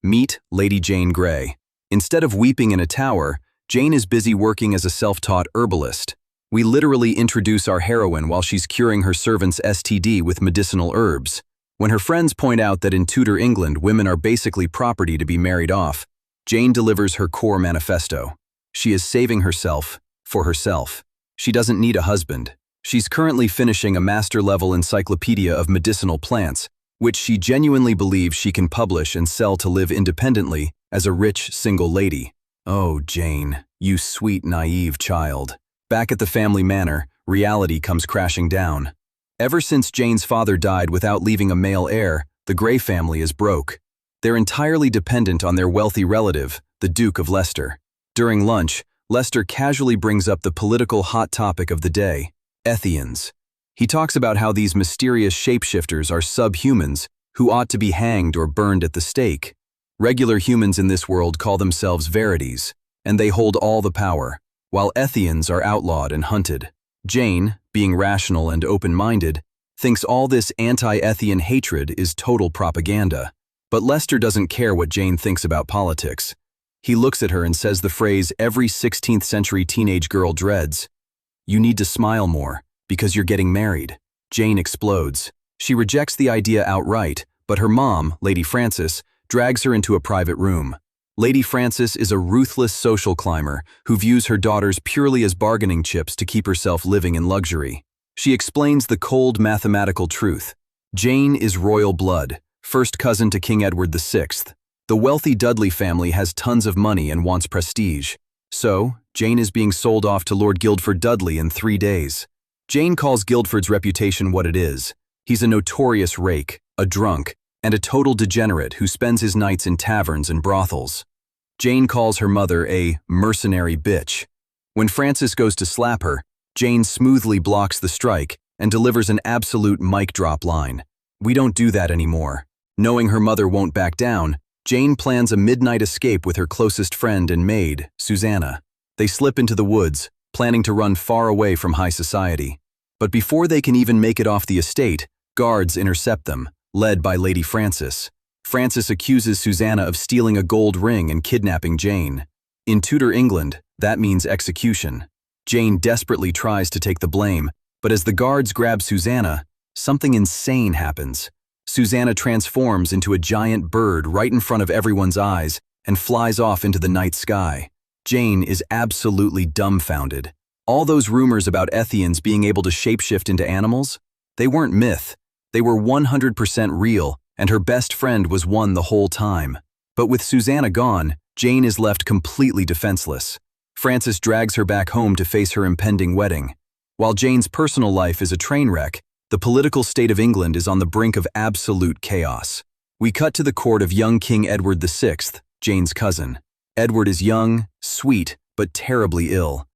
Meet Lady Jane Grey. Instead of weeping in a tower, Jane is busy working as a self-taught herbalist. We literally introduce our heroine while she's curing her servant's STD with medicinal herbs. When her friends point out that in Tudor England women are basically property to be married off, Jane delivers her core manifesto. She is saving herself for herself. She doesn't need a husband. She's currently finishing a master-level encyclopedia of medicinal plants, which she genuinely believes she can publish and sell to live independently as a rich, single lady. Oh, Jane, you sweet, naive child. Back at the family manor, reality comes crashing down. Ever since Jane's father died without leaving a male heir, the Grey family is broke. They're entirely dependent on their wealthy relative, the Duke of Leicester. During lunch, Leicester casually brings up the political hot topic of the day, Ethians. He talks about how these mysterious shapeshifters are subhumans who ought to be hanged or burned at the stake. Regular humans in this world call themselves verities, and they hold all the power, while Ethians are outlawed and hunted. Jane, being rational and open-minded, thinks all this anti-Ethian hatred is total propaganda. But Leicester doesn't care what Jane thinks about politics. He looks at her and says the phrase every 16th century teenage girl dreads. You need to smile more, because you're getting married. Jane explodes. She rejects the idea outright, but her mom, Lady Frances, drags her into a private room. Lady Frances is a ruthless social climber who views her daughters purely as bargaining chips to keep herself living in luxury. She explains the cold mathematical truth. Jane is royal blood, first cousin to King Edward VI. The wealthy Dudley family has tons of money and wants prestige. So, Jane is being sold off to Lord Guildford Dudley in 3 days. Jane calls Guildford's reputation what it is. He's a notorious rake, a drunk, and a total degenerate who spends his nights in taverns and brothels. Jane calls her mother a mercenary bitch. When Frances goes to slap her, Jane smoothly blocks the strike and delivers an absolute mic drop line. We don't do that anymore. Knowing her mother won't back down, Jane plans a midnight escape with her closest friend and maid, Susanna. They slip into the woods, planning to run far away from high society. But before they can even make it off the estate, guards intercept them, led by Lady Frances. Frances accuses Susanna of stealing a gold ring and kidnapping Jane. In Tudor England, that means execution. Jane desperately tries to take the blame, but as the guards grab Susanna, something insane happens. Susanna transforms into a giant bird right in front of everyone's eyes and flies off into the night sky. Jane is absolutely dumbfounded. All those rumors about Ethians being able to shapeshift into animals? They weren't myth. They were 100% real, and her best friend was one the whole time. But with Susanna gone, Jane is left completely defenseless. Frances drags her back home to face her impending wedding. While Jane's personal life is a train wreck, the political state of England is on the brink of absolute chaos. We cut to the court of young King Edward VI, Jane's cousin. Edward is young, sweet, but terribly ill.